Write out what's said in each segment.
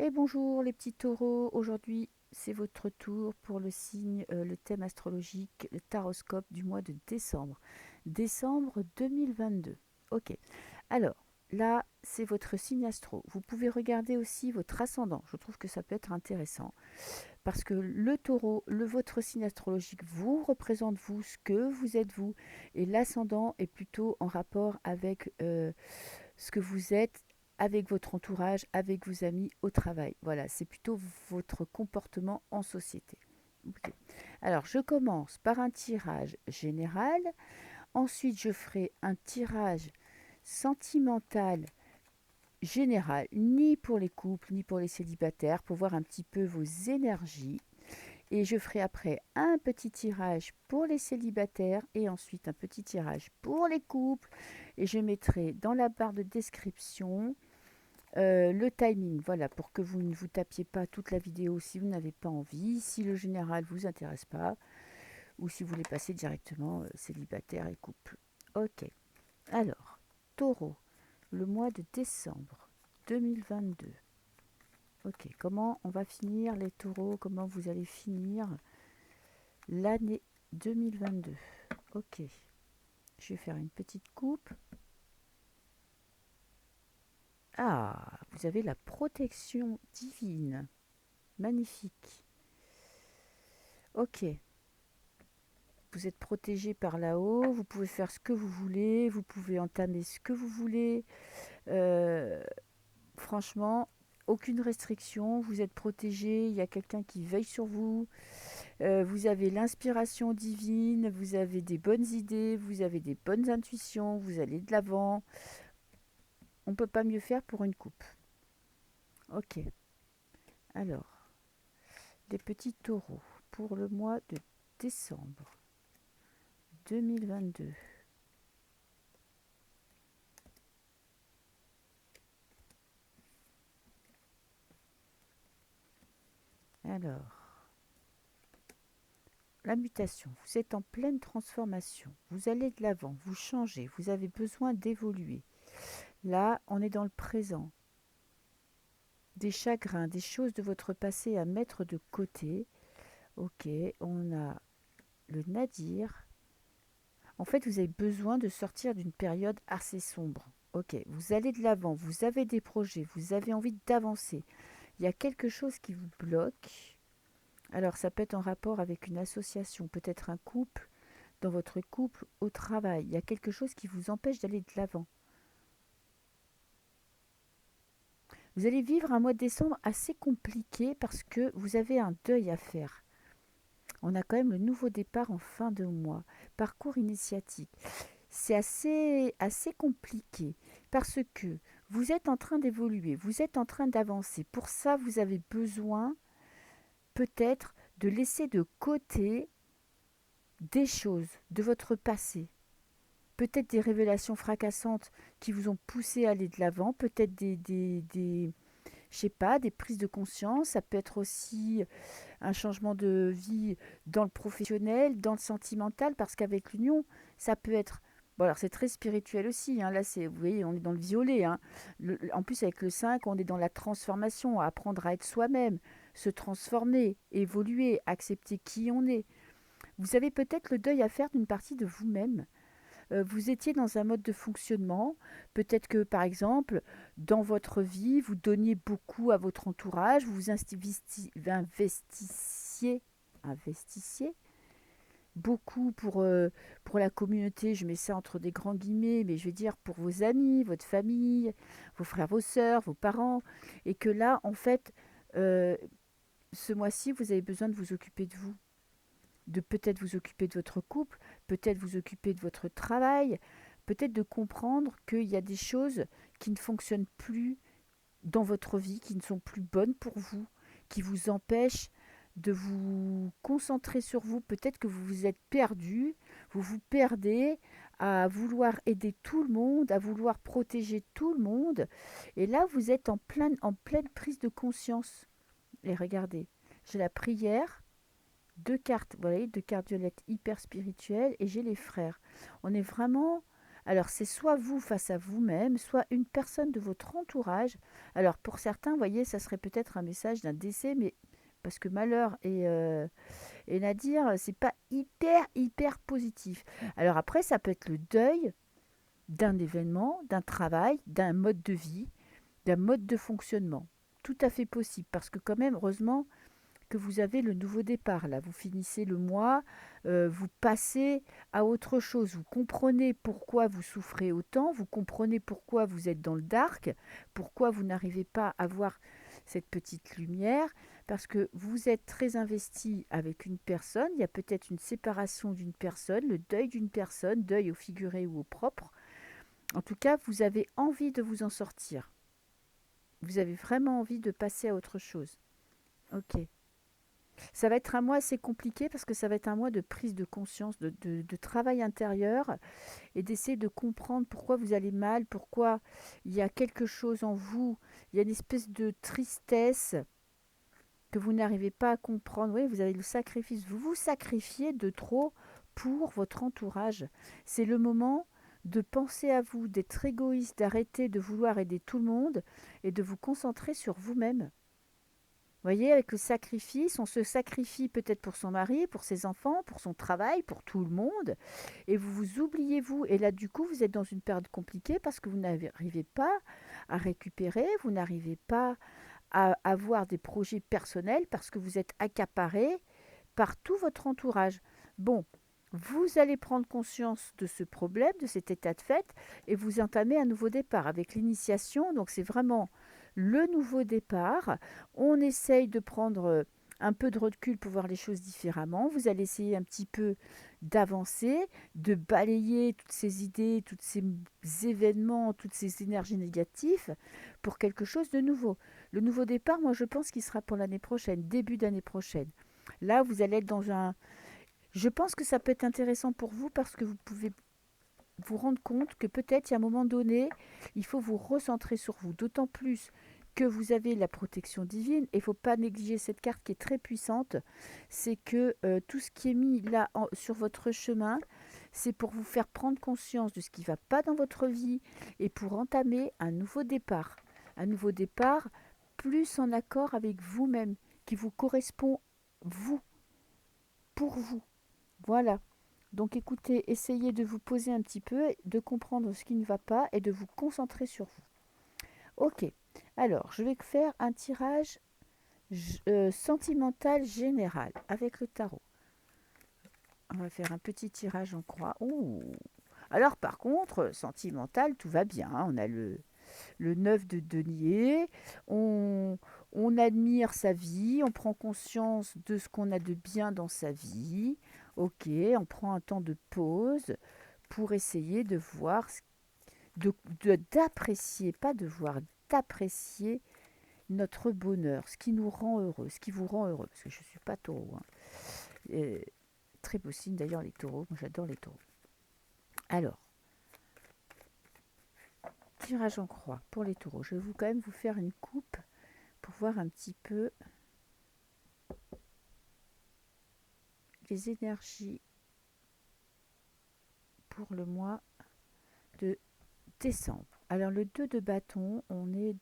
Et bonjour les petits taureaux, aujourd'hui c'est votre tour pour le signe, le thème astrologique, le taroscope du mois de décembre. Décembre 2022. Ok, alors là c'est votre signe astro. Vous pouvez regarder aussi votre ascendant, je trouve que ça peut être intéressant. Parce que le taureau, votre signe astrologique vous représente vous, ce que vous êtes vous. Et l'ascendant est plutôt en rapport avec ce que vous êtes avec votre entourage, avec vos amis au travail. Voilà, c'est plutôt votre comportement en société. Ok. Alors, je commence par un tirage général. Ensuite, je ferai un tirage sentimental général, ni pour les couples, ni pour les célibataires, pour voir un petit peu vos énergies. Et je ferai après un petit tirage pour les célibataires et ensuite un petit tirage pour les couples. Et je mettrai dans la barre de description le timing, voilà, pour que vous ne vous tapiez pas toute la vidéo si vous n'avez pas envie, si le général ne vous intéresse pas, ou si vous voulez passer directement célibataire et couple. Ok, alors, taureau, le mois de décembre 2022. Ok, comment on va finir les taureaux? Comment vous allez finir l'année 2022? Ok, je vais faire une petite coupe. Ah, vous avez la protection divine. Magnifique. Ok, vous êtes protégé par là-haut, vous pouvez faire ce que vous voulez, vous pouvez entamer ce que vous voulez. Euh, Franchement, aucune restriction, vous êtes protégé, il y a quelqu'un qui veille sur vous. Vous avez l'inspiration divine, vous avez des bonnes idées, vous avez des bonnes intuitions, vous allez de l'avant. On ne peut pas mieux faire pour une coupe. Ok, alors, les petits taureaux pour le mois de décembre 2022. Alors, la mutation, vous êtes en pleine transformation, vous allez de l'avant, vous changez, vous avez besoin d'évoluer. Là, on est dans le présent. Des chagrins, des choses de votre passé à mettre de côté. Ok, on a le nadir. En fait, vous avez besoin de sortir d'une période assez sombre. Ok, vous allez de l'avant, vous avez des projets, vous avez envie d'avancer. Il y a quelque chose qui vous bloque. Alors, ça peut être en rapport avec une association, peut-être un couple, dans votre couple, au travail. Il y a quelque chose qui vous empêche d'aller de l'avant. Vous allez vivre un mois de décembre assez compliqué parce que vous avez un deuil à faire. On a quand même le nouveau départ en fin de mois. Parcours initiatique. C'est assez compliqué parce que vous êtes en train d'évoluer, vous êtes en train d'avancer. Pour ça, vous avez besoin peut-être de laisser de côté des choses de votre passé. Peut-être des révélations fracassantes qui vous ont poussé à aller de l'avant, peut-être je sais pas, des prises de conscience, ça peut être aussi un changement de vie dans le professionnel, dans le sentimental, parce qu'avec l'union, ça peut être... Bon, alors c'est très spirituel aussi, hein, là, vous voyez, on est dans le violet. Hein. En plus, avec le 5, on est dans la transformation, apprendre à être soi-même, se transformer, évoluer, accepter qui on est. Vous avez peut-être le deuil à faire d'une partie de vous-même. Vous étiez dans un mode de fonctionnement. Peut-être que, par exemple, dans votre vie, vous donniez beaucoup à votre entourage, vous investissiez beaucoup pour la communauté. Je mets ça entre des grands guillemets, mais je veux dire pour vos amis, votre famille, vos frères, vos sœurs, vos parents. Et que là, en fait, euh, ce mois-ci, vous avez besoin de vous occuper de vous, de peut-être vous occuper de votre couple, peut-être vous occuper de votre travail, peut-être de comprendre qu'il y a des choses qui ne fonctionnent plus dans votre vie, qui ne sont plus bonnes pour vous, qui vous empêchent de vous concentrer sur vous. Peut-être que vous vous êtes perdu, vous vous perdez à vouloir aider tout le monde, à vouloir protéger tout le monde. Et là, vous êtes en pleine prise de conscience. Et regardez, j'ai la prière, deux cartes, vous voyez, deux cartes violettes hyper spirituelles, et j'ai les frères. On est vraiment Alors, c'est soit vous face à vous-même, soit une personne de votre entourage. Alors, pour certains, vous voyez, ça serait peut-être un message d'un décès, mais parce que malheur et Nadir, c'est pas hyper positif. Alors après, ça peut être le deuil d'un événement, d'un travail, d'un mode de vie, d'un mode de fonctionnement. Tout à fait possible, parce que quand même, heureusement, que vous avez le nouveau départ. Là, vous finissez le mois, vous passez à autre chose. Vous comprenez pourquoi vous souffrez autant, vous comprenez pourquoi vous êtes dans le dark, pourquoi vous n'arrivez pas à voir cette petite lumière, parce que vous êtes très investi avec une personne. Il y a peut-être une séparation d'une personne, le deuil d'une personne, deuil au figuré ou au propre. En tout cas, vous avez envie de vous en sortir. Vous avez vraiment envie de passer à autre chose. Ok. Ça va être un mois assez compliqué parce que ça va être un mois de prise de conscience, de travail intérieur et d'essayer de comprendre pourquoi vous allez mal, pourquoi il y a quelque chose en vous, il y a une espèce de tristesse que vous n'arrivez pas à comprendre. Oui, vous avez le sacrifice, vous vous sacrifiez de trop pour votre entourage. C'est le moment de penser à vous, d'être égoïste, d'arrêter de vouloir aider tout le monde et de vous concentrer sur vous-même. Voyez, avec le sacrifice, on se sacrifie peut-être pour son mari, pour ses enfants, pour son travail, pour tout le monde, et vous vous oubliez vous. Et là, du coup, vous êtes dans une période compliquée parce que vous n'arrivez pas à récupérer, vous n'arrivez pas à avoir des projets personnels parce que vous êtes accaparé par tout votre entourage. Bon, vous allez prendre conscience de ce problème, de cet état de fait, et vous entamez un nouveau départ avec l'initiation. Donc c'est vraiment le nouveau départ. On essaye de prendre un peu de recul pour voir les choses différemment. Vous allez essayer un petit peu d'avancer, de balayer toutes ces idées, tous ces événements, toutes ces énergies négatives pour quelque chose de nouveau. Le nouveau départ, moi je pense qu'il sera pour l'année prochaine, début d'année prochaine. Là, vous allez être dans un... Je pense que ça peut être intéressant pour vous parce que vous pouvez vous rendre compte que peut-être, il y a un moment donné, il faut vous recentrer sur vous. D'autant plus que vous avez la protection divine. Et il ne faut pas négliger cette carte qui est très puissante. C'est que tout ce qui est mis là sur votre chemin, c'est pour vous faire prendre conscience de ce qui ne va pas dans votre vie et pour entamer un nouveau départ. Un nouveau départ plus en accord avec vous-même, qui vous correspond, vous, pour vous. Voilà. Donc écoutez, essayez de vous poser un petit peu, de comprendre ce qui ne va pas et de vous concentrer sur vous. Ok, alors je vais faire un tirage sentimental général avec le tarot. On va faire un petit tirage en croix. Ouh. Alors par contre, sentimental, tout va bien. On a le 9 de denier, on admire sa vie, on prend conscience de ce qu'on a de bien dans sa vie. Ok, on prend un temps de pause pour essayer de voir, d'apprécier, pas de voir, d'apprécier notre bonheur, ce qui nous rend heureux, ce qui vous rend heureux. Parce que je ne suis pas taureau. Hein. Très beau signe d'ailleurs les taureaux, moi j'adore les taureaux. Alors, tirage en croix pour les taureaux. Je vais quand même vous faire une coupe pour voir un petit peu les énergies pour le mois de décembre. Alors le 2 de bâton, on n'est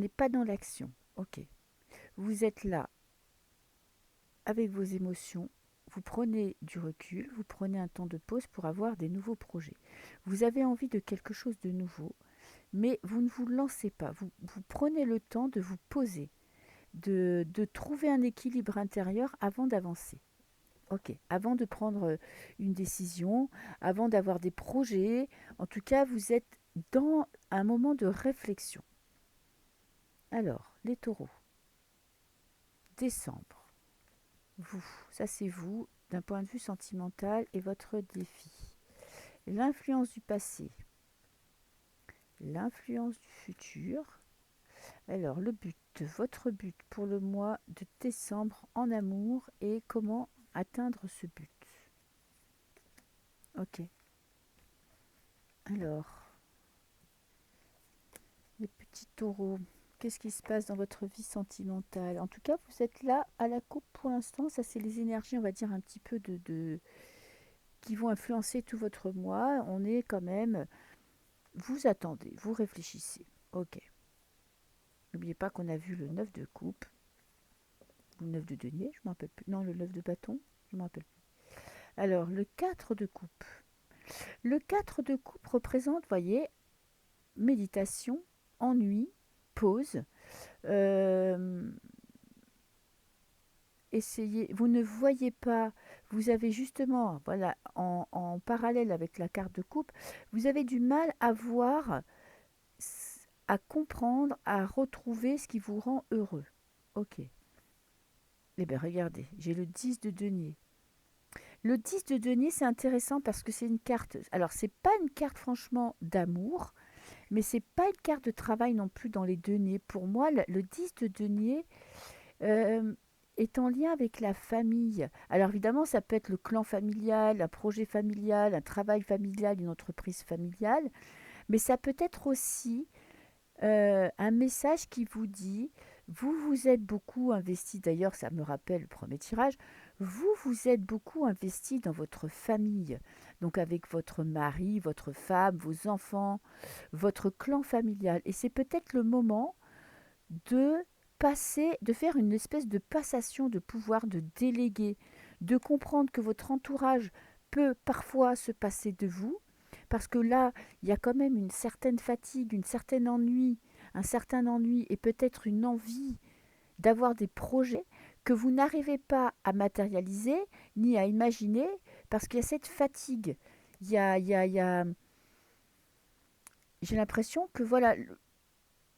pas dans l'action. Ok. Vous êtes là avec vos émotions. Vous prenez du recul, vous prenez un temps de pause pour avoir des nouveaux projets. Vous avez envie de quelque chose de nouveau, mais vous ne vous lancez pas. Vous prenez le temps de vous poser, de trouver un équilibre intérieur avant d'avancer. Ok, avant de prendre une décision, avant d'avoir des projets, en tout cas, vous êtes dans un moment de réflexion. Alors, les taureaux, décembre, vous, ça c'est vous, d'un point de vue sentimental et votre défi. L'influence du passé, l'influence du futur. Alors, le but, votre but pour le mois de décembre en amour et comment atteindre ce but. Ok. Alors, les petits taureaux, qu'est-ce qui se passe dans votre vie sentimentale? En tout cas, vous êtes là à la coupe pour l'instant. Ça, c'est les énergies, on va dire, un petit peu qui vont influencer tout votre mois. On est quand même... Vous attendez, vous réfléchissez. Ok. N'oubliez pas qu'on a vu le 9 de coupe, ou le 9 de denier, je ne me rappelle plus. Non, le 9 de bâton, je ne me rappelle plus. Alors, le 4 de coupe. Le 4 de coupe représente, voyez, méditation, ennui, pause. Euh, Essayez, vous ne voyez pas, vous avez justement, voilà, en parallèle avec la carte de coupe, vous avez du mal à voir, à comprendre, à retrouver ce qui vous rend heureux. Ok. Eh bien, regardez, j'ai le 10 de denier. Le 10 de denier, c'est intéressant parce que c'est une carte. Alors, c'est pas une carte franchement d'amour, mais c'est pas une carte de travail non plus dans les deniers. Pour moi, le 10 de denier euh, est en lien avec la famille. Alors, évidemment, ça peut être le clan familial, un projet familial, un travail familial, une entreprise familiale, mais ça peut être aussi un message qui vous dit, vous vous êtes beaucoup investi, d'ailleurs ça me rappelle le premier tirage, vous vous êtes beaucoup investi dans votre famille, donc avec votre mari, votre femme, vos enfants, votre clan familial. Et c'est peut-être le moment de passer, de faire une espèce de passation de pouvoir, de déléguer, de comprendre que votre entourage peut parfois se passer de vous, parce que là, il y a quand même une certaine fatigue, une certaine ennui, un certain ennui et peut-être une envie d'avoir des projets que vous n'arrivez pas à matérialiser ni à imaginer parce qu'il y a cette fatigue. Il y a j'ai l'impression que voilà,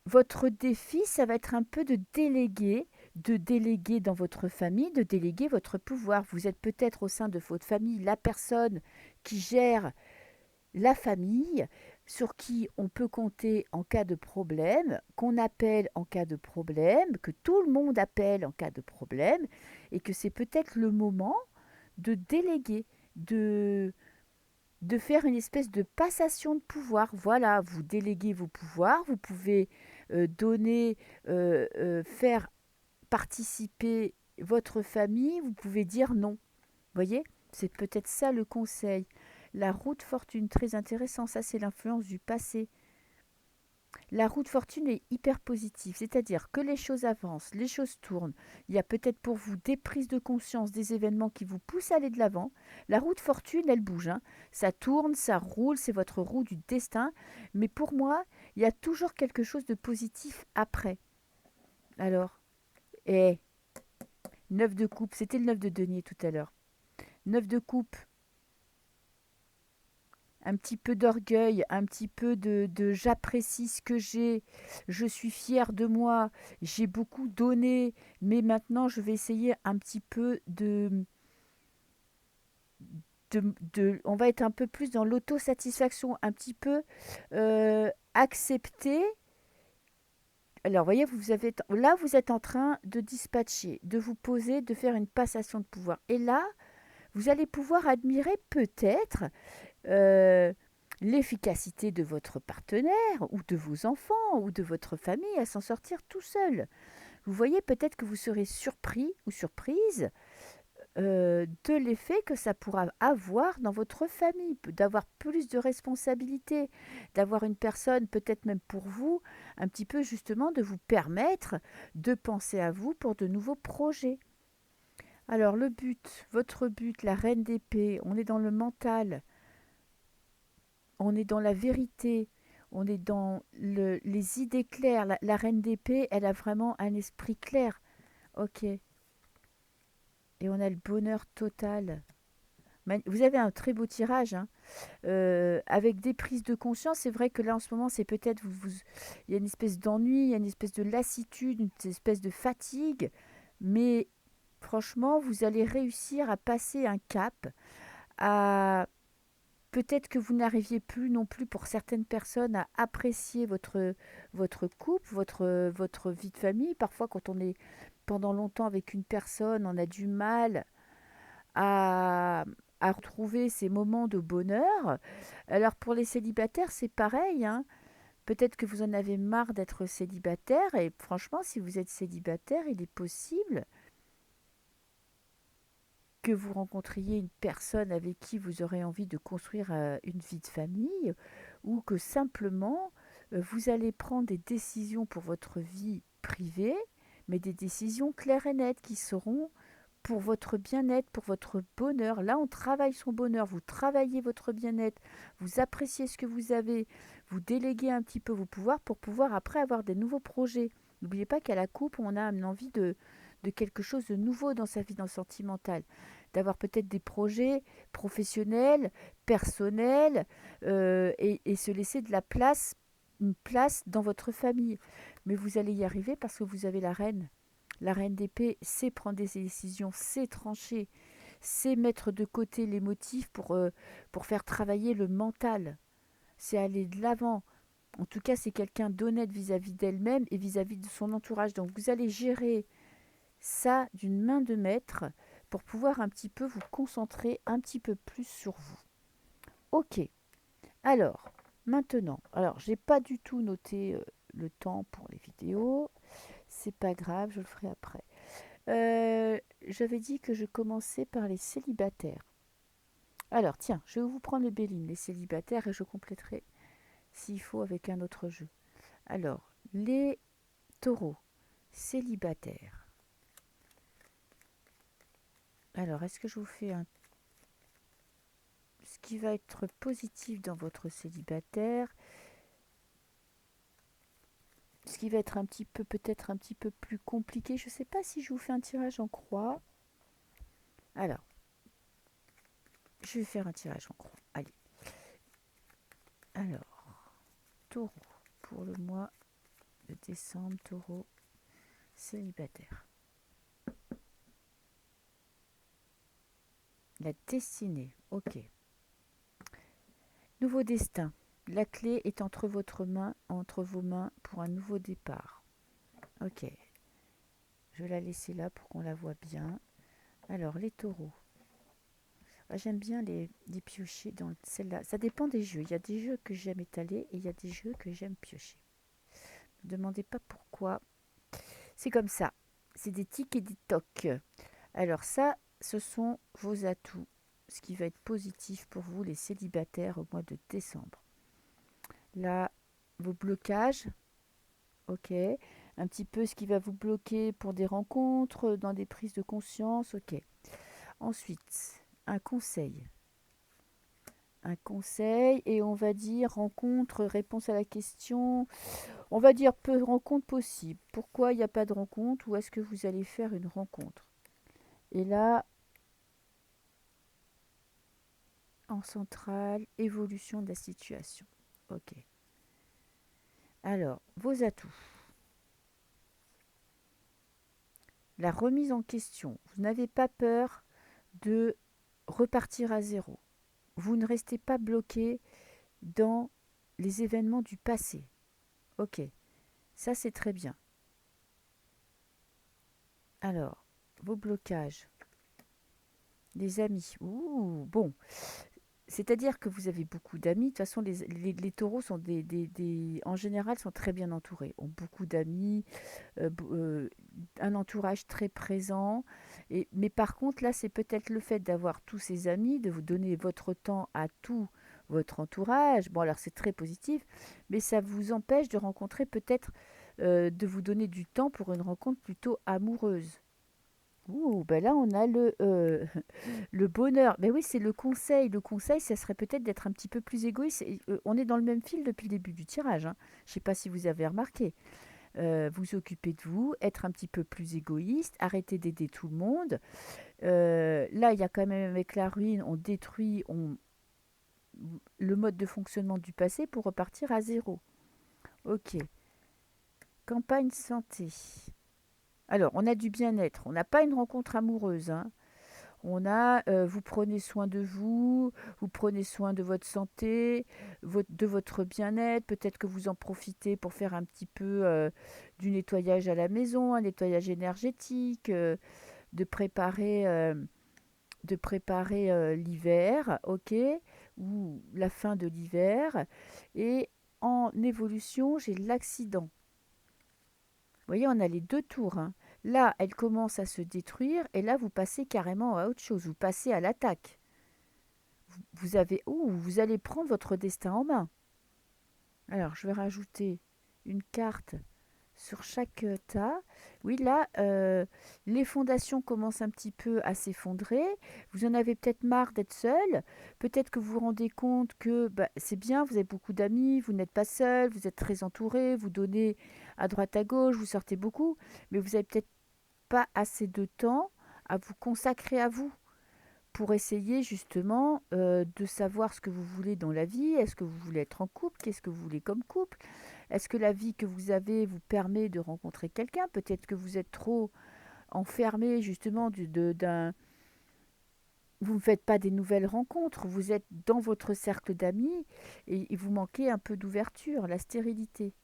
votre défi, ça va être un peu de déléguer dans votre famille, de déléguer votre pouvoir. Vous êtes peut-être au sein de votre famille la personne qui gère la famille, sur qui on peut compter en cas de problème, qu'on appelle en cas de problème, que tout le monde appelle en cas de problème, et que c'est peut-être le moment de déléguer, de, de faire une espèce de passation de pouvoir. Voilà, vous déléguez vos pouvoirs, vous pouvez donner, faire participer votre famille, vous pouvez dire non. Vous voyez, c'est peut-être ça le conseil. La roue de fortune, très intéressant, ça c'est l'influence du passé. La roue de fortune est hyper positive, c'est-à-dire que les choses avancent, les choses tournent. Il y a peut-être pour vous des prises de conscience, des événements qui vous poussent à aller de l'avant. La roue de fortune, elle bouge, hein. Ça tourne, ça roule, c'est votre roue du destin. Mais pour moi, il y a toujours quelque chose de positif après. Alors, eh, 9 de coupe, c'était le 9 de denier tout à l'heure. 9 de coupe, un petit peu d'orgueil, un petit peu de j'apprécie ce que j'ai, je suis fière de moi, j'ai beaucoup donné, mais maintenant je vais essayer un petit peu on va être un peu plus dans l'autosatisfaction, un petit peu accepter. Alors, voyez, là, vous êtes en train de dispatcher, de vous poser, de faire une passation de pouvoir. Et là, vous allez pouvoir admirer peut-être euh, l'efficacité de votre partenaire ou de vos enfants ou de votre famille à s'en sortir tout seul. Vous voyez peut-être que vous serez surpris ou surprise de l'effet que ça pourra avoir dans votre famille, d'avoir plus de responsabilités, d'avoir une personne, peut-être même pour vous, un petit peu justement de vous permettre de penser à vous pour de nouveaux projets. Alors le but, votre but, la reine d'épée, on est dans le mental, on est dans la vérité, on est dans les idées claires. La reine d'épée, elle a vraiment un esprit clair. Ok. Et on a le bonheur total. Vous avez un très beau tirage, hein. Avec des prises de conscience. C'est vrai que là, en ce moment, c'est peut-être... il y a une espèce d'ennui, il y a une espèce de lassitude, une espèce de fatigue. Mais franchement, vous allez réussir à passer un cap, à peut-être que vous n'arriviez plus non plus pour certaines personnes à apprécier votre couple, votre vie de famille. Parfois, quand on est pendant longtemps avec une personne, on a du mal à, à retrouver ces moments de bonheur. Alors pour les célibataires, c'est pareil, hein. Peut-être que vous en avez marre d'être célibataire et franchement, si vous êtes célibataire, il est possible que vous rencontriez une personne avec qui vous aurez envie de construire une vie de famille, ou que simplement vous allez prendre des décisions pour votre vie privée, mais des décisions claires et nettes qui seront pour votre bien-être, pour votre bonheur. Là, on travaille son bonheur, vous travaillez votre bien-être, vous appréciez ce que vous avez, vous déléguez un petit peu vos pouvoirs pour pouvoir après avoir des nouveaux projets. N'oubliez pas qu'à la coupe, on a une envie de quelque chose de nouveau dans sa vie, dans le sentimental. D'avoir peut-être des projets professionnels, personnels, et se laisser de la place, une place dans votre famille. Mais vous allez y arriver parce que vous avez la reine. La reine d'épée sait prendre des décisions, sait trancher, sait mettre de côté les motifs pour faire travailler le mental. C'est aller de l'avant. En tout cas, c'est quelqu'un d'honnête vis-à-vis d'elle-même et vis-à-vis de son entourage. Donc vous allez gérer ça d'une main de maître pour pouvoir un petit peu vous concentrer un petit peu plus sur vous. Ok, alors maintenant, alors j'ai pas du tout noté le temps pour les vidéos, c'est pas grave, je le ferai après. J'avais dit que je commençais par les célibataires. Alors tiens, je vais vous prendre le Béline, les célibataires, et je compléterai s'il faut avec un autre jeu. Alors, les taureaux célibataires. Alors, est-ce que je vous fais ce qui va être positif dans votre célibataire, ce qui va être un petit peu, peut-être un petit peu plus compliqué. Je ne sais pas si je vous fais un tirage en croix. Alors, je vais faire un tirage en croix. Allez. Alors, taureau, pour le mois de décembre, taureau célibataire. La destinée, ok. Nouveau destin. La clé est entre vos mains pour un nouveau départ. Ok. Je vais la laisser là pour qu'on la voit bien. Alors, les taureaux. Ah, j'aime bien les piocher dans celle-là. Ça dépend des jeux. Il y a des jeux que j'aime étaler et il y a des jeux que j'aime piocher. Ne me demandez pas pourquoi. C'est comme ça. C'est des tics et des tocs. Alors ça, ce sont vos atouts. Ce qui va être positif pour vous, les célibataires, au mois de décembre. Là, vos blocages. Ok. Un petit peu ce qui va vous bloquer pour des rencontres, dans des prises de conscience. Ok. Ensuite, un conseil. Un conseil et on va dire rencontre, réponse à la question. On va dire peu de rencontres possibles. Pourquoi il n'y a pas de rencontre ou est-ce que vous allez faire une rencontre? Et là, en centrale, évolution de la situation. Ok. Alors, vos atouts. La remise en question. Vous n'avez pas peur de repartir à zéro. Vous ne restez pas bloqué dans les événements du passé. Ok, ça c'est très bien. Alors, vos blocages. Les amis. Ouh, bon. C'est-à-dire que vous avez beaucoup d'amis. De toute façon, les taureaux sont en général sont très bien entourés. Ont beaucoup d'amis, un entourage très présent. Mais par contre, là, c'est peut-être le fait d'avoir tous ces amis, de vous donner votre temps à tout votre entourage. Bon, alors c'est très positif, mais ça vous empêche de rencontrer peut-être, de vous donner du temps pour une rencontre plutôt amoureuse. Ouh, ben là, on a le bonheur. Ben oui, c'est le conseil. Le conseil, ça serait peut-être d'être un petit peu plus égoïste. On est dans le même fil depuis le début du tirage, hein. Je ne sais pas si vous avez remarqué. Vous occuper de vous, être un petit peu plus égoïste, arrêter d'aider tout le monde. Là, il y a quand même avec la ruine, on détruit le mode de fonctionnement du passé pour repartir à zéro. Ok. Campagne santé. Alors, on a du bien-être. On n'a pas une rencontre amoureuse, hein. On a, vous prenez soin de vous, vous prenez soin de votre santé, de votre bien-être. Peut-être que vous en profitez pour faire un petit peu du nettoyage à la maison, un nettoyage énergétique, de préparer l'hiver, ok, ou la fin de l'hiver. Et en évolution, j'ai l'accident. Vous voyez, on a les deux tours, hein. Là, elle commence à se détruire et là, vous passez carrément à autre chose. Vous passez à l'attaque. Vous allez prendre votre destin en main. Alors, je vais rajouter une carte sur chaque tas. Oui, là, les fondations commencent un petit peu à s'effondrer. Vous en avez peut-être marre d'être seul. Peut-être que vous vous rendez compte que bah, c'est bien, vous avez beaucoup d'amis, vous n'êtes pas seul, vous êtes très entouré, vous donnez à droite à gauche, vous sortez beaucoup, mais vous n'avez peut-être pas assez de temps à vous consacrer à vous pour essayer justement de savoir ce que vous voulez dans la vie. Est-ce que vous voulez être en couple? Qu'est-ce que vous voulez comme couple? Est-ce que la vie que vous avez vous permet de rencontrer quelqu'un? Peut-être que vous êtes trop enfermé justement vous ne faites pas des nouvelles rencontres, vous êtes dans votre cercle d'amis et vous manquez un peu d'ouverture, la stérilité.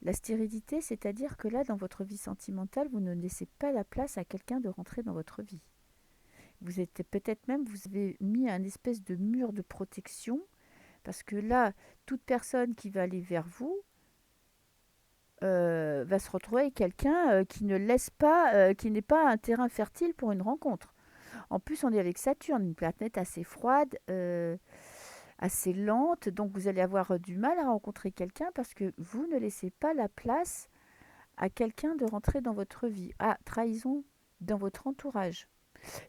La stérilité, c'est-à-dire que là, dans votre vie sentimentale, vous ne laissez pas la place à quelqu'un de rentrer dans votre vie. Vous êtes peut-être même, vous avez mis un espèce de mur de protection, parce que là, toute personne qui va aller vers vous va se retrouver avec quelqu'un qui ne laisse pas, qui n'est pas un terrain fertile pour une rencontre. En plus, on est avec Saturne, une planète assez froide, assez lente, donc vous allez avoir du mal à rencontrer quelqu'un parce que vous ne laissez pas la place à quelqu'un de rentrer dans votre vie. Ah, trahison dans votre entourage.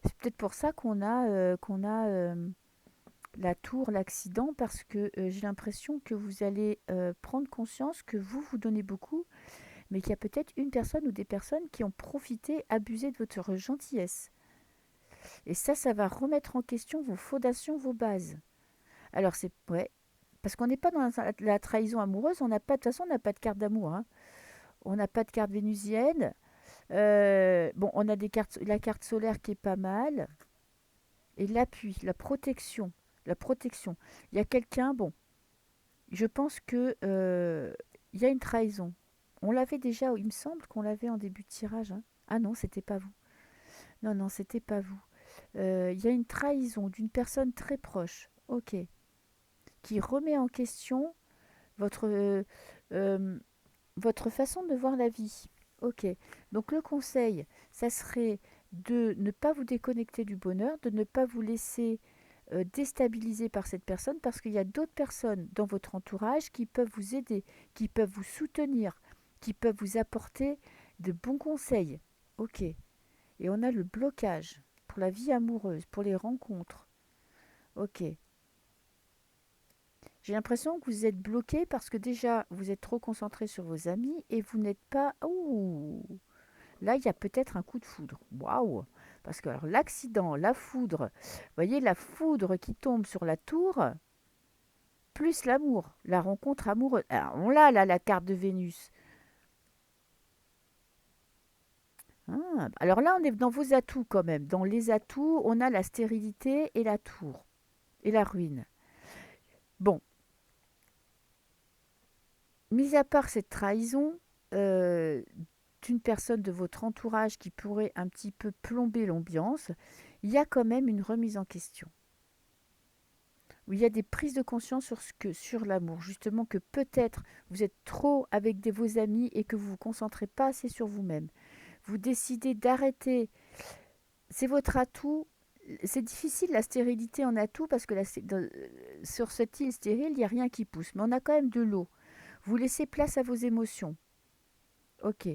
C'est peut-être pour ça qu'on a la tour, l'accident, parce que j'ai l'impression que vous allez prendre conscience que vous donnez beaucoup, mais qu'il y a peut-être une personne ou des personnes qui ont profité, abusé de votre gentillesse. Et ça va remettre en question vos fondations, vos bases. Alors c'est ouais, parce qu'on n'est pas dans la trahison amoureuse, on n'a pas de toute façon, on n'a pas de carte d'amour, hein. On n'a pas de carte vénusienne. Bon, on a des cartes, la carte solaire qui est pas mal. Et l'appui, la protection. La protection. Il y a quelqu'un, bon, je pense que il y a une trahison. On l'avait déjà, il me semble qu'on l'avait en début de tirage, hein. Ah non, c'était pas vous. Non, non, c'était pas vous. Il y a une trahison d'une personne très proche, ok, qui remet en question votre, euh, votre façon de voir la vie. Ok. Donc le conseil, ça serait de ne pas vous déconnecter du bonheur, de ne pas vous laisser déstabiliser par cette personne parce qu'il y a d'autres personnes dans votre entourage qui peuvent vous aider, qui peuvent vous soutenir, qui peuvent vous apporter de bons conseils. Ok. Et on a le blocage pour la vie amoureuse, pour les rencontres. Ok. J'ai l'impression que vous êtes bloqué parce que déjà, vous êtes trop concentré sur vos amis et vous n'êtes pas... Ouh, là, il y a peut-être un coup de foudre. Waouh! Parce que alors, l'accident, la foudre, vous voyez, la foudre qui tombe sur la tour, plus l'amour, la rencontre amoureuse. Alors, on l'a là, la carte de Vénus. Ah, alors là, on est dans vos atouts quand même. Dans les atouts, on a la stérilité et la tour. Et la ruine. Bon, mis à part cette trahison d'une personne de votre entourage qui pourrait un petit peu plomber l'ambiance, il y a quand même une remise en question. Où il y a des prises de conscience sur l'amour, justement que peut-être vous êtes trop avec vos amis et que vous ne vous concentrez pas assez sur vous-même. Vous décidez d'arrêter. C'est votre atout. C'est difficile la stérilité en atout parce que sur cette île stérile, il n'y a rien qui pousse. Mais on a quand même de l'eau. Vous laissez place à vos émotions. Ok.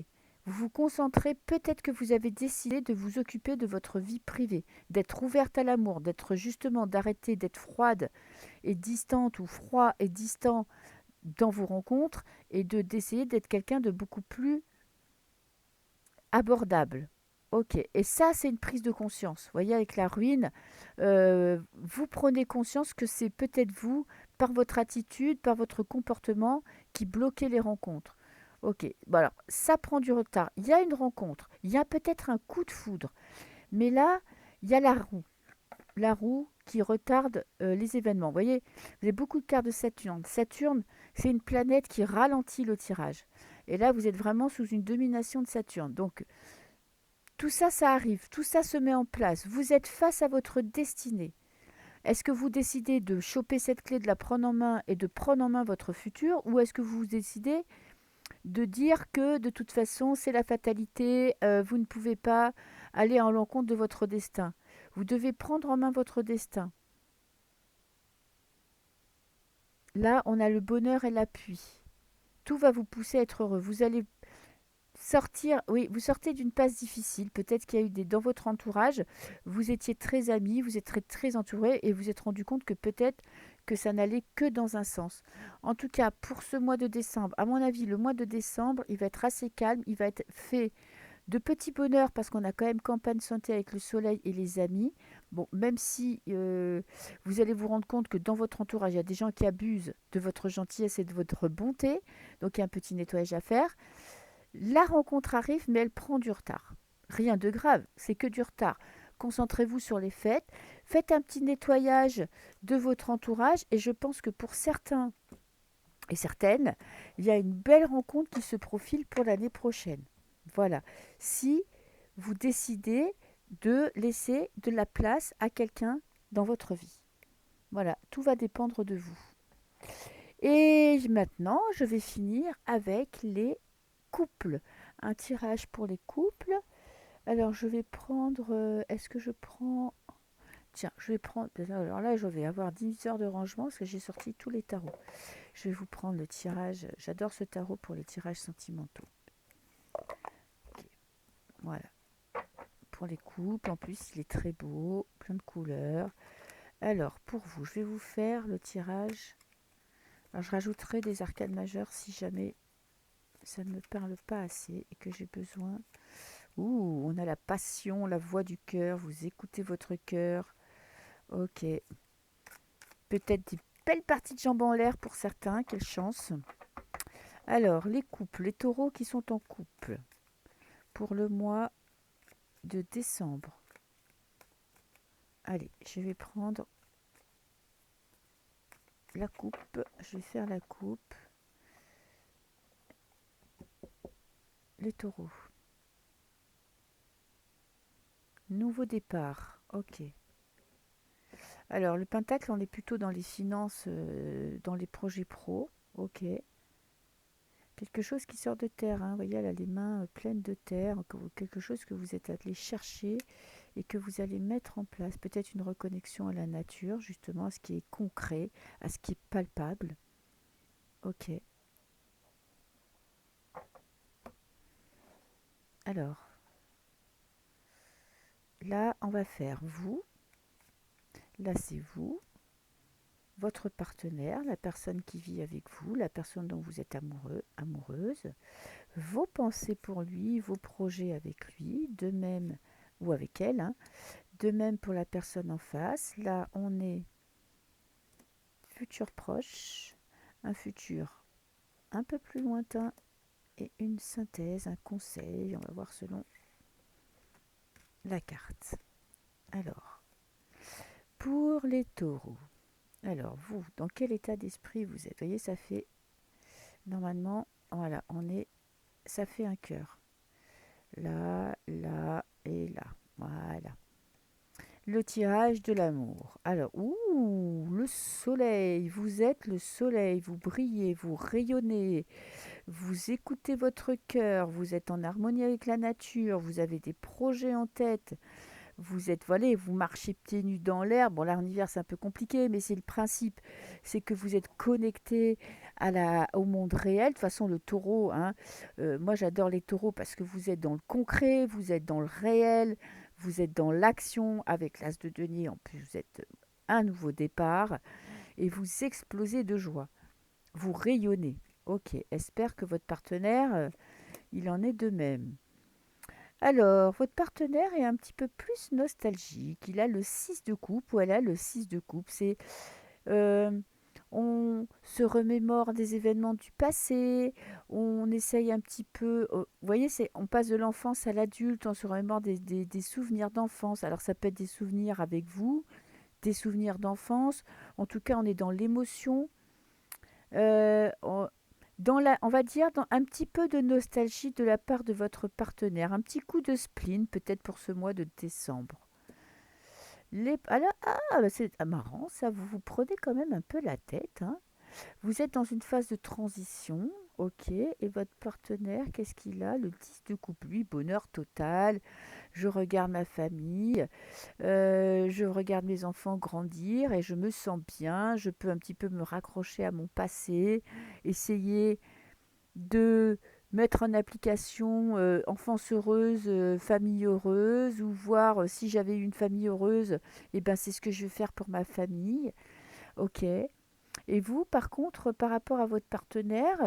Vous vous concentrez, peut-être que vous avez décidé de vous occuper de votre vie privée, d'être ouverte à l'amour, d'être justement, d'arrêter d'être froide et distante ou froid et distant dans vos rencontres et d'essayer d'être quelqu'un de beaucoup plus abordable. Ok, et ça c'est une prise de conscience. Vous voyez, avec la ruine, vous prenez conscience que c'est peut-être vous, par votre attitude, par votre comportement, qui bloquez les rencontres. Ok, bon alors ça prend du retard. Il y a une rencontre, il y a peut-être un coup de foudre, mais là, il y a la roue qui retarde les événements. Vous voyez, vous avez beaucoup de cartes de Saturne. Saturne, c'est une planète qui ralentit le tirage. Et là, vous êtes vraiment sous une domination de Saturne. Donc, tout ça, ça arrive, tout ça se met en place. Vous êtes face à votre destinée. Est-ce que vous décidez de choper cette clé, de la prendre en main et de prendre en main votre futur, ou est-ce que vous décidez de dire que de toute façon, c'est la fatalité, vous ne pouvez pas aller à l'encontre de votre destin. Vous devez prendre en main votre destin. Là, on a le bonheur et l'appui. Tout va vous pousser à être heureux. Vous allez sortir, oui, vous sortez d'une passe difficile. Peut-être qu'il y a eu des dans votre entourage, vous étiez très amis, vous êtes très, très entourés et vous êtes rendu compte que peut-être que ça n'allait que dans un sens. En tout cas, pour ce mois de décembre, à mon avis, le mois de décembre, il va être assez calme, il va être fait de petits bonheurs parce qu'on a quand même campagne santé avec le soleil et les amis. Bon, même si vous allez vous rendre compte que dans votre entourage, il y a des gens qui abusent de votre gentillesse et de votre bonté, donc il y a un petit nettoyage à faire. La rencontre arrive, mais elle prend du retard. Rien de grave, c'est que du retard. Concentrez-vous sur les fêtes, faites un petit nettoyage de votre entourage et je pense que pour certains et certaines, il y a une belle rencontre qui se profile pour l'année prochaine. Voilà. Si vous décidez de laisser de la place à quelqu'un dans votre vie. Voilà, tout va dépendre de vous. Et maintenant, je vais finir avec les couples. Un tirage pour les couples. Alors, je vais prendre... est-ce que je prends... Tiens, je vais prendre... Alors là, je vais avoir 10 heures de rangement parce que j'ai sorti tous les tarots. Je vais vous prendre le tirage. J'adore ce tarot pour les tirages sentimentaux. Ok, voilà. Pour les couples, en plus, il est très beau, plein de couleurs. Alors, pour vous, je vais vous faire le tirage. Alors, je rajouterai des arcades majeures si jamais ça ne me parle pas assez et que j'ai besoin. Ouh, on a la passion, la voix du cœur. Vous écoutez votre cœur. Ok. Peut-être des belles parties de jambes en l'air pour certains. Quelle chance. Alors, les couples, les taureaux qui sont en couple pour le mois de décembre. Allez, je vais prendre la coupe. Je vais faire la coupe. Les taureaux. Nouveau départ. Ok. Alors, le pentacle, on est plutôt dans les finances, dans les projets pro. Ok. Quelque chose qui sort de terre, hein. Vous voyez, elle a les mains pleines de terre. Quelque chose que vous êtes allé chercher et que vous allez mettre en place. Peut-être une reconnexion à la nature, justement, à ce qui est concret, à ce qui est palpable. Ok. Alors, là, on va faire vous. Là, c'est vous, votre partenaire, la personne qui vit avec vous, la personne dont vous êtes amoureux, amoureuse, vos pensées pour lui, vos projets avec lui, de même, ou avec elle, hein, de même pour la personne en face. Là, on est futur proche, un futur un peu plus lointain et une synthèse, un conseil, on va voir selon la carte. Alors, pour les taureaux, alors vous, dans quel état d'esprit vous êtes? Vous voyez, ça fait, normalement, voilà, ça fait un cœur. Là, là et là. Voilà. Le tirage de l'amour. Alors, ouh, le soleil. Vous êtes le soleil. Vous brillez, vous rayonnez. Vous écoutez votre cœur. Vous êtes en harmonie avec la nature. Vous avez des projets en tête. Vous êtes, voilà, vous marchez pieds nus dans l'air. Bon, là, en hiver, c'est un peu compliqué, mais c'est le principe. C'est que vous êtes connecté au monde réel. De toute façon, le taureau, hein, moi, j'adore les taureaux parce que vous êtes dans le concret, vous êtes dans le réel, vous êtes dans l'action avec l'as de denier. En plus, vous êtes un nouveau départ et vous explosez de joie. Vous rayonnez. Ok, espère que votre partenaire, il en est de même. Alors, votre partenaire est un petit peu plus nostalgique. Il a le 6 de coupe ou elle a le 6 de coupe. Euh, on se remémore des événements du passé, on essaye un petit peu. Vous voyez, on passe de l'enfance à l'adulte, on se remémore des souvenirs d'enfance. Alors, ça peut être des souvenirs avec vous, des souvenirs d'enfance. En tout cas, on est dans l'émotion. On, on va dire dans un petit peu de nostalgie de la part de votre partenaire, un petit coup de spleen peut-être pour ce mois de décembre. Bah, c'est marrant, ça, vous vous prenez quand même un peu la tête, hein. Vous êtes dans une phase de transition, Ok. Et votre partenaire, qu'est-ce qu'il a? Le 10 de coupe. Lui, bonheur total. Je regarde ma famille, je regarde mes enfants grandir et je me sens bien. Je peux un petit peu me raccrocher à mon passé, essayer de mettre en application enfance heureuse, famille heureuse, ou voir si j'avais eu une famille heureuse, et ben c'est ce que je vais faire pour ma famille. Ok. Et vous, par contre, par rapport à votre partenaire,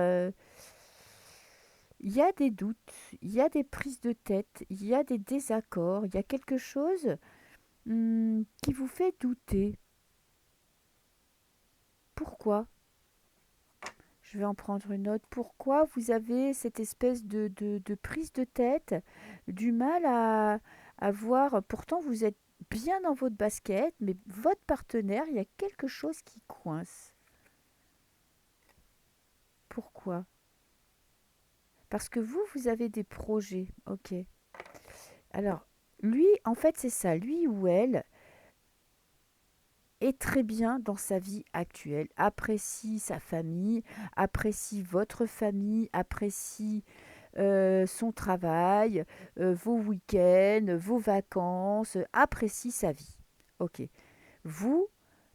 il y a des doutes, il y a des prises de tête, il y a des désaccords, il y a quelque chose qui vous fait douter. Pourquoi? Je vais en prendre une autre. Pourquoi vous avez cette espèce de prise de tête, du mal à voir, pourtant vous êtes bien dans votre basket, mais votre partenaire, il y a quelque chose qui coince. Pourquoi? Parce que vous avez des projets. Ok. Alors, lui, en fait, c'est ça. Lui ou elle est très bien dans sa vie actuelle, apprécie sa famille, apprécie votre famille, apprécie son travail, vos week-ends, vos vacances, apprécie sa vie. Ok. Vous,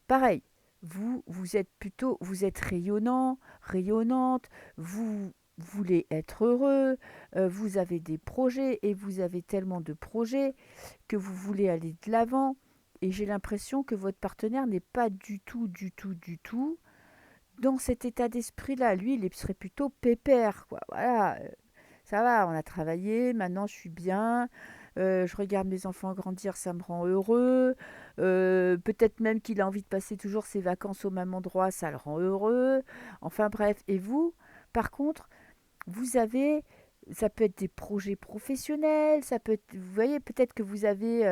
pareil, vous êtes plutôt, vous êtes rayonnant, rayonnante, vous voulez être heureux, vous avez des projets et vous avez tellement de projets que vous voulez aller de l'avant. Et j'ai l'impression que votre partenaire n'est pas du tout, du tout, du tout dans cet état d'esprit-là. Lui, il serait plutôt pépère, quoi. Voilà, ça va, on a travaillé, maintenant je suis bien, je regarde mes enfants grandir, ça me rend heureux. Peut-être même qu'il a envie de passer toujours ses vacances au même endroit, ça le rend heureux. Enfin bref, et vous, par contre, vous avez, ça peut être des projets professionnels, ça peut être, vous voyez, peut-être que vous avez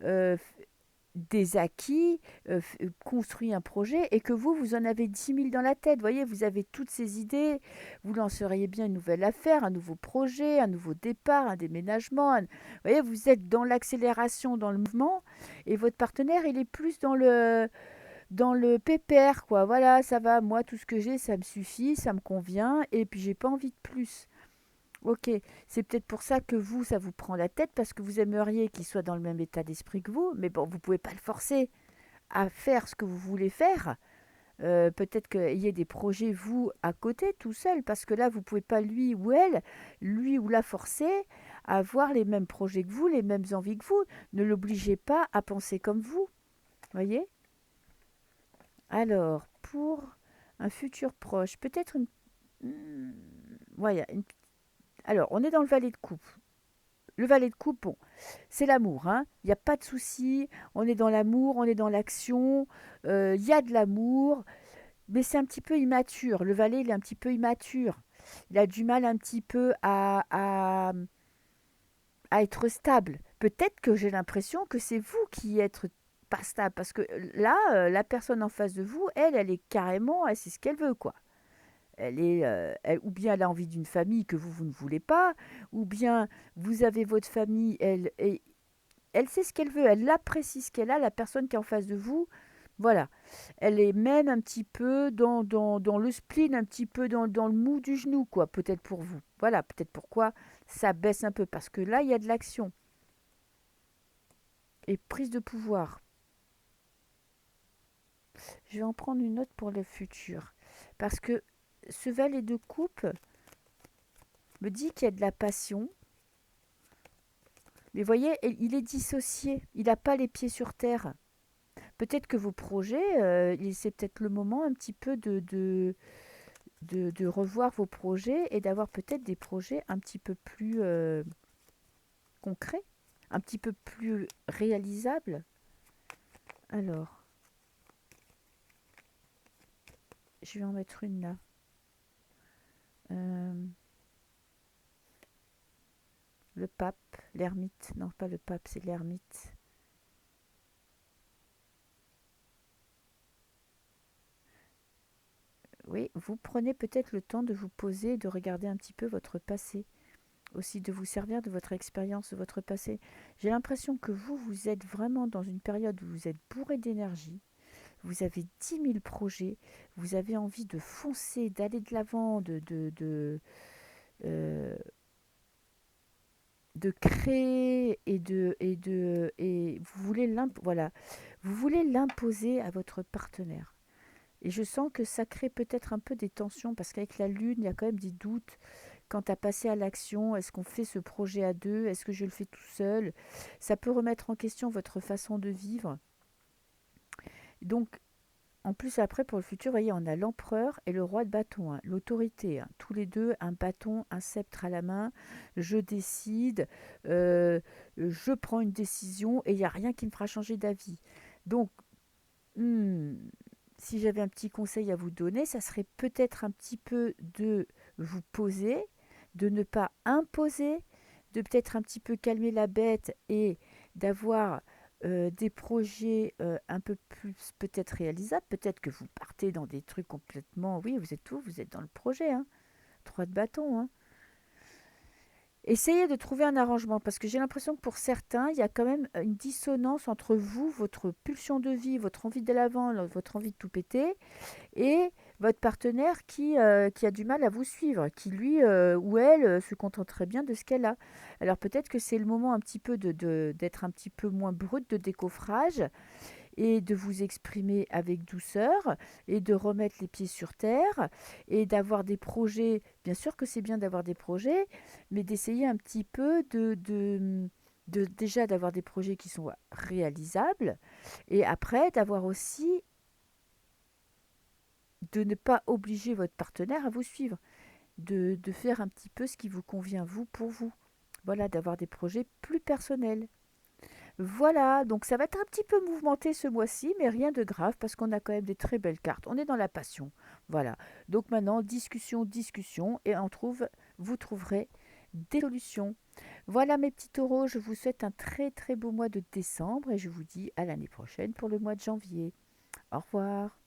euh, des acquis, construit un projet et que vous en avez 10 000 dans la tête. Vous voyez, vous avez toutes ces idées, vous lanceriez bien une nouvelle affaire, un nouveau projet, un nouveau départ, un déménagement. Vous voyez, vous êtes dans l'accélération, dans le mouvement et votre partenaire, il est plus dans le pépère, quoi. Voilà, ça va, moi, tout ce que j'ai, ça me suffit, ça me convient et puis j'ai pas envie de plus. Ok, c'est peut-être pour ça que vous, ça vous prend la tête, parce que vous aimeriez qu'il soit dans le même état d'esprit que vous, mais bon, vous pouvez pas le forcer à faire ce que vous voulez faire. Peut-être qu'il y ait des projets, vous, à côté, tout seul, parce que là, vous pouvez pas lui ou elle, lui ou la forcer à avoir les mêmes projets que vous, les mêmes envies que vous. Ne l'obligez pas à penser comme vous, voyez. Alors, pour un futur proche, peut-être une... voilà, alors, on est dans le valet de coupe. Le valet de coupe, bon, c'est l'amour, hein. Il n'y a pas de souci. On est dans l'amour, on est dans l'action. Il y a de l'amour, mais c'est un petit peu immature. Le valet, il est un petit peu immature. Il a du mal un petit peu à être stable. Peut-être que j'ai l'impression que c'est vous qui êtes pas stable, parce que là, la personne en face de vous, elle est carrément, elle sait ce qu'elle veut, quoi. Ou bien elle a envie d'une famille que vous ne voulez pas, ou bien vous avez votre famille, elle sait ce qu'elle veut, elle apprécie ce qu'elle a, la personne qui est en face de vous. Voilà. Elle est même un petit peu dans le spleen, un petit peu dans le mou du genou, quoi, peut-être pour vous. Voilà, peut-être pourquoi ça baisse un peu, parce que là, il y a de l'action et prise de pouvoir. Je vais en prendre une autre pour le futur, parce que ce valet de coupe me dit qu'il y a de la passion, mais voyez, il est dissocié, il n'a pas les pieds sur terre. Peut-être que vos projets, c'est peut-être le moment un petit peu de revoir vos projets et d'avoir peut-être des projets un petit peu plus concrets, un petit peu plus réalisables. Alors, je vais en mettre une là. Euh, le pape, l'ermite. Non, pas le pape, c'est l'ermite. Oui, vous prenez peut-être le temps de vous poser et de regarder un petit peu votre passé. Aussi de vous servir de votre expérience, de votre passé. J'ai l'impression que vous êtes vraiment dans une période où vous êtes bourré d'énergie. vous avez 10 000 projets, vous avez envie de foncer, d'aller de l'avant, euh, de créer et voilà, vous voulez l'imposer à votre partenaire. Et je sens que ça crée peut-être un peu des tensions parce qu'avec la lune, il y a quand même des doutes quant à passer à l'action. Est-ce qu'on fait ce projet à deux? Est-ce que je le fais tout seul? Ça peut remettre en question votre façon de vivre. Donc, en plus, après, pour le futur, vous voyez, on a l'empereur et le roi de bâton, hein, l'autorité, hein, tous les deux, un bâton, un sceptre à la main. Je décide, euh, je prends une décision et il n'y a rien qui me fera changer d'avis. Donc, hmm, si j'avais un petit conseil à vous donner, ça serait peut-être un petit peu de vous poser, de ne pas imposer, de peut-être un petit peu calmer la bête et d'avoir des projets un peu plus peut-être réalisables. Peut-être que vous partez dans des trucs complètement... Oui, vous êtes où? Vous êtes dans le projet, hein. Trois de bâton, hein. Essayez de trouver un arrangement parce que j'ai l'impression que pour certains, il y a quand même une dissonance entre vous, votre pulsion de vie, votre envie de l'avant, votre envie de tout péter, et votre partenaire qui a du mal à vous suivre, qui lui ou elle se contenterait bien de ce qu'elle a. Alors peut-être que c'est le moment un petit peu d'être un petit peu moins brut de décoffrage et de vous exprimer avec douceur et de remettre les pieds sur terre et d'avoir des projets. Bien sûr que c'est bien d'avoir des projets, mais d'essayer un petit peu déjà d'avoir des projets qui sont réalisables et après d'avoir aussi de ne pas obliger votre partenaire à vous suivre, de faire un petit peu ce qui vous convient vous pour vous. Voilà, d'avoir des projets plus personnels. Voilà, donc ça va être un petit peu mouvementé ce mois-ci, mais rien de grave parce qu'on a quand même des très belles cartes. On est dans la passion. Voilà. Donc maintenant, discussion, discussion, et vous trouverez des solutions. Voilà mes petits taureaux, je vous souhaite un très très beau mois de décembre et je vous dis à l'année prochaine pour le mois de janvier. Au revoir.